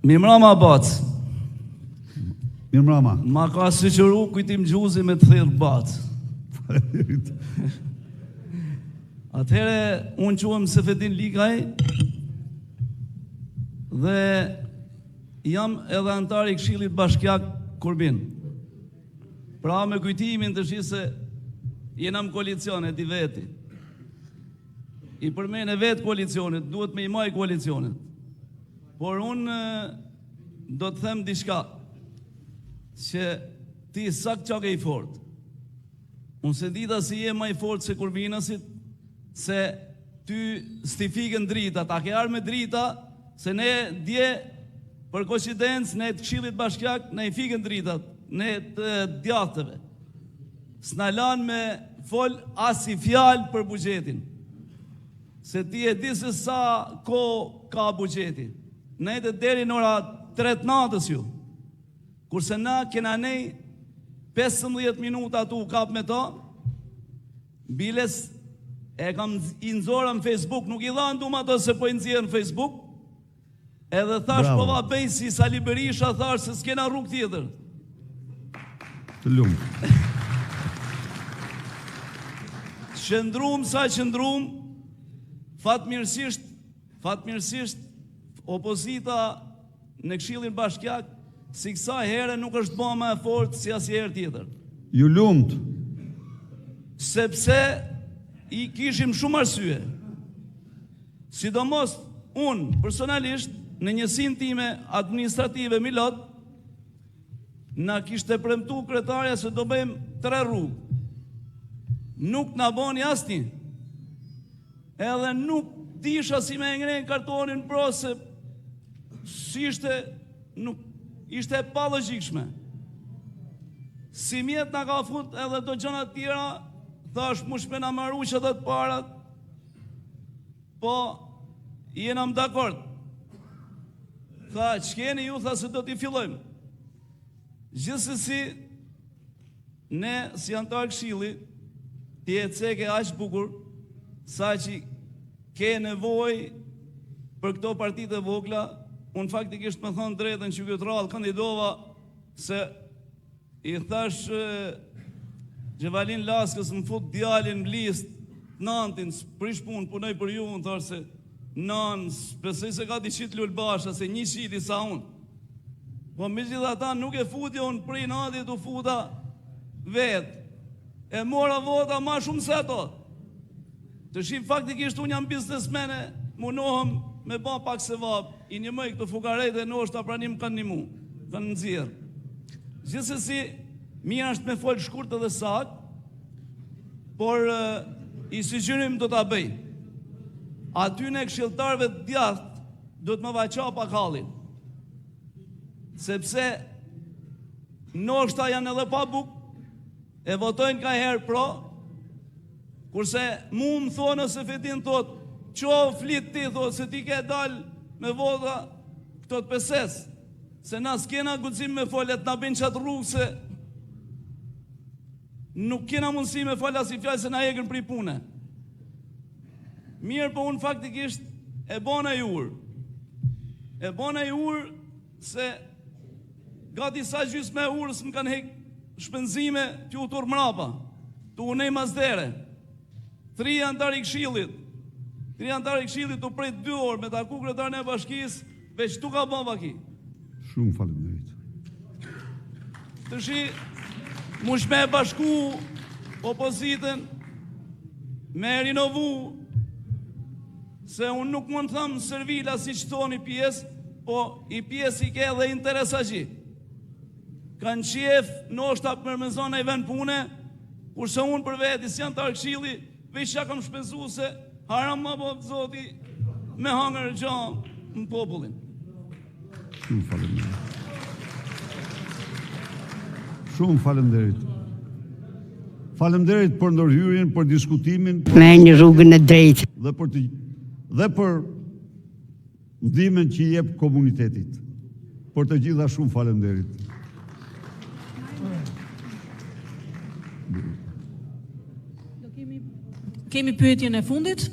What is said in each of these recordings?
Mirëmbrëma Bac. Mirëmbrëma. Ma ka shoqëru Kujtim Gjuzi me të thellë Bac. Atëhere, unë quhem Sefedin Likaj dhe jam edhe antar i Këshillit Bashkiak Kurbin. Pra me kujtimin të shi se jena më koalicione, di veti. I përmene vetë koalicionet, duhet me i maj koalicionet. Por unë do të them diçka, që ti sak qa ke i fort. Unë se dita si je maj fort se Kurbinasit, se ty s'ti fikën drita, ta ke arë me drita, se ne dje për koincidencë ne të Këshillit Bashkiak ne i fikën dritat, ne të djathtëve. S'na lan me fol as i fjalë për buxhetin. Se ti e di se sa ko ka buxheti. Ne të deri në ora 3 natës ju. Kurse na kena nej 15 minuta tu kap me to, biles e kam i nëzora në Facebook, nuk i dhanë du ma to se po i nëzirë në Facebook, edhe thash po va bëj si Sali Berisha, thash se s'kena rrug tjetër. Të lumë. Qëndrum sa qëndrum, fatmirësisht, opozita në Këshillin Bashkiak, si kësa herë nuk është bëma më e fort si asnjëherë tjetër. Ju lumt. Sepse i kishim shumë arsye. Sidomos unë personalisht në njësinë time administrative Milot, na kishte premtu kretarja se do bëjmë 3 rrugë. Nuk na boni asnjë. Edhe nuk disha si me ngrenë kartonin pro se si ishte pa logjikshme. Si mjet na ka fut edhe do gjëna tjera, thash mush me na marru që dhe të parat, po jena më dakord. Tha, qkeni ju, tha se do t'i fillojmë. Gjithsesi, ne si antar Këshilli, ti e ceke aq bukur, sa që ke nevoj për këto partitë e vogla. Unë faktikisht me thonë drejtën që këtë radhë kandidova se i thash Gjevalin Laskës më fut djalin në listë nantin, prish punë, punoj për ju, në thash se nanë, besoj se ka t'i qitë lullë basha, se një qiti sa unë. Po me gjitha ta nuk e futja unë prej natit u futa vetë. E mora vota ma shumë se ato. Të shim faktikisht unë jam biznesmene, munohëm me ba pak se vap, i një mëj këtë fukarejt e nështë pranim kanë një mu, kanë nëzirë. Gjithsesi, mirë është me folë shkurt edhe sak, por i sigjurim do t'a bëj. Aty në këshilltarëve të djathtë do të më vaqa pak halin. Sepse nështë janë edhe pa buk, e votojnë ka herë pro, kurse mu më thonë se Fedin thotë, qo flit ti, thotë, se ti ke dalë me vota këto të peses, se na s'kena guxim me folet, na bëjnë qatë rrugë, se nuk kena mundësi me folet as i fjallë se na egën pri pune. Mirë, po unë faktikisht e bona i urë. E bona i urë se gati sa gjysë me urës më kanë hekë shpenzime t'ju tur mrapa, t'u unej mazdere. 3 antar i Këshillit, 3 antar i Këshillit t'u prej 2 orë me taku kretarën e bashkisë, veç t'u ka bon vaki. Shumë faleminderit. Të shi, mush me bashku opozitën, me rinovu, se unë nuk mund të thamë servila si që thoni pjesë, po i pjesë i ke dhe interes agji. Kanë qef, nështë apë mërmëzona i ven pune, kurse unë për veti si antar Këshilli, veç që kam shpenzu se haram ma bëbë zoti me hangër gjanë në popullin. Shumë faleminderit. Shumë faleminderit. Faleminderit për ndërhyrjen, për diskutimin. Me një rrugën e drejtë. Dhe për ndihmën që i jep komunitetit. Për të gjitha shumë faleminderit. Kemi pyetjen e fundit?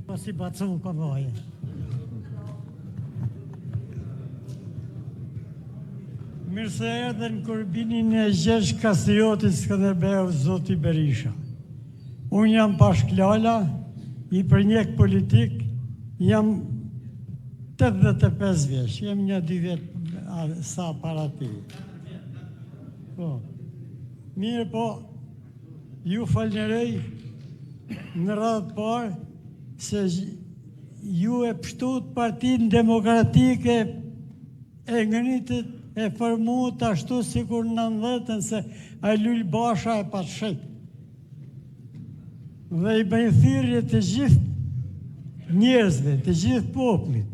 Pasi bacu ka vaje. Mirë se erdhen kurbinin e Gjergj Kastriotit Skënderbeu, zoti Berisha. Unë jam Pashklala, i përnjek politik, jam 85 vjeç, jem 2 vjet sa para ti. Po. Mirë po, ju falënderoj në radhë parë se ju e pështut Partinë Demokratike e ngritët e formut ashtu si kur në 90-ën se a Lul Basha e pa shet. Dhe i bëjnë thirrje të gjithë njerëzve, të gjithë poplit.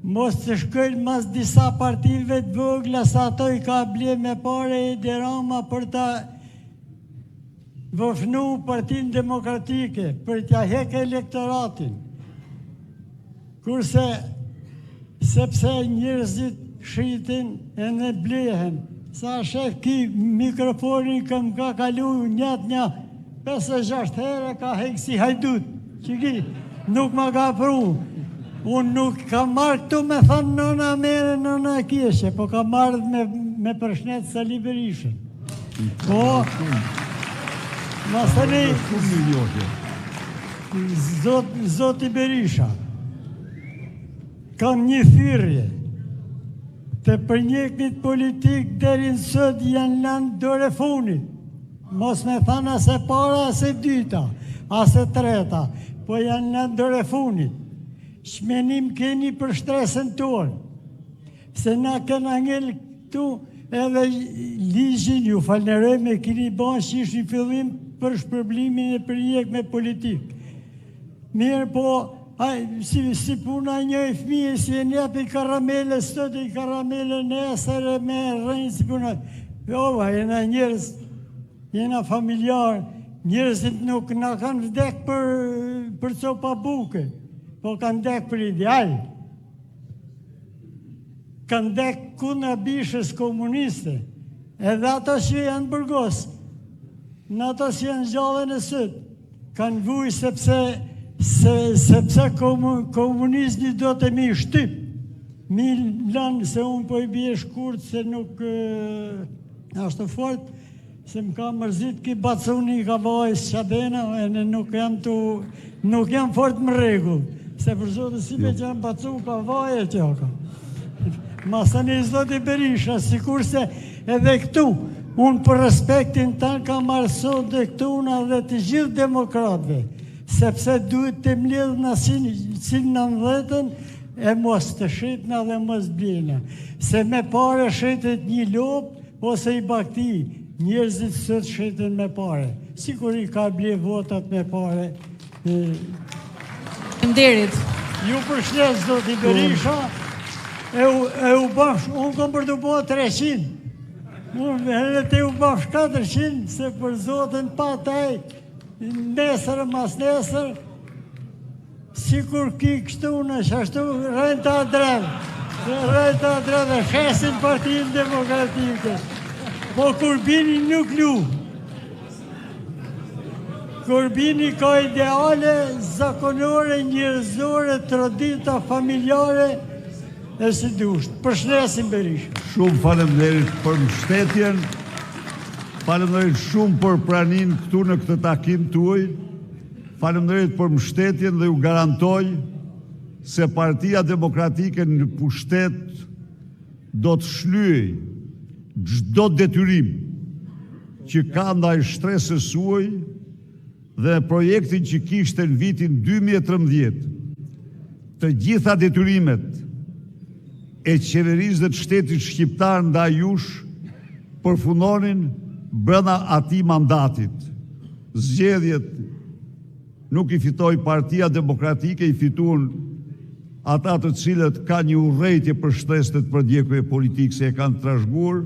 Mos të shkojnë mas disa partive të vogla sa ato i ka ble me pare e Derama për ta vëfnu Partinë Demokratike, për t'ja hek elektoratin. Kurse, sepse njerëzit shritin e në blehen. Sa shef ki mikrofonin këm ka kalu një 5-6 herë ka hek si hajdut. Që ki, nuk ma ka pru. Unë nuk ka marrë këtu me thanë nëna mere, nëna kjeshe, po ka marrë me përshnet Sali Berishën. Po, masëri, zoti Berisha, kam një thirrje. Të përnjekit politik derin sot janë lanë dore funit. Mos me thana se para, ase dyta, ase treta, po janë lanë dore funit. Shmenim keni për shtresën tonë. Se na kena ngellë këtu edhe ligjin, ju falënderoj me keni banë që ishtë një fillim për shpërblimin e përnjek me politik. Mirë po, si puna një i fmije, si e njepi karamele, sot i karamele nesër e me rënjë si puna. Jova, jena njerëz, jena familjar, njerëzit nuk na kanë vdek për copa buke, po kanë vdek për ideal. Kanë vdek kuna bishës komuniste, edhe ato që janë burgos, në ato që janë gjallën e sët, kanë vuj sepse komunizmi do të mi shtyp. Mi lanë se unë po i bje shkurt se nuk ashtë fort, se më ka mërzit ki bacuni ka vajs qadena, e nuk jam fort më regull, se për zotë si me që jam bacu ka vaj e tjaka. Masani zoti Berisha, si kurse edhe këtu, unë për respektin tanë ka marësot dhe këtuna dhe të gjithë demokratve, sepse duhet të mledhë në si 90-ën e mos të shitna dhe mos blina. Se me pare shitet një lop ose i bakti, njerëzit sot shiten me pare. Sikur i ka ble votat me pare. Nderit. Ju përshlet zoti Berisha, e u bashkë, unë kom për të po 300. Unë herët e u bashkë 400, se për zotin pa taj, nesër e mas nesër, si kur ki kështu në shashtu, rëjnë të adreve, shesin Partinë Demokratike. Po Kurbini nuk lu. Kurbini ka ideale zakonore, njerëzore, tradita, familjare, e si dusht. Përshlesim Berisha. Shumë faleminderit për mbështetjen, faleminderit shumë për pranin këtu në këtë takim tuaj, faleminderit për mbështetjen dhe ju garantoj se Partia Demokratike në pushtet do të shlyej çdo detyrim që ka ndaj shtresës suaj dhe projektin që kishte në vitin 2013. Të gjitha detyrimet e qeverisë dhe të shtetit shqiptar ndaj jush përfundonin brenda atij mandatit. Zgjedhjet nuk i fitoi Partia Demokratike, i fituan ata të cilët ka një urrëtie për shtresë të përdjekjeve politikë se e kanë trashëguar,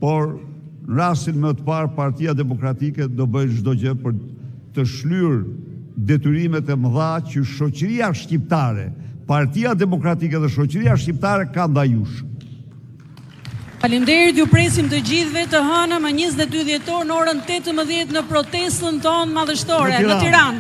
por në rastin më të parë Partia Demokratike do bëjë çdo gjë për të shlyer detyrimet e mëdha që shoqëria shqiptare, Partia Demokratike dhe shoqëria shqiptare ka ndaj jush. Faleminderit, ju presim të gjithëve të hëna më 22 dhjetor në orën 18 në protestën tonë madhështore në Tiranë.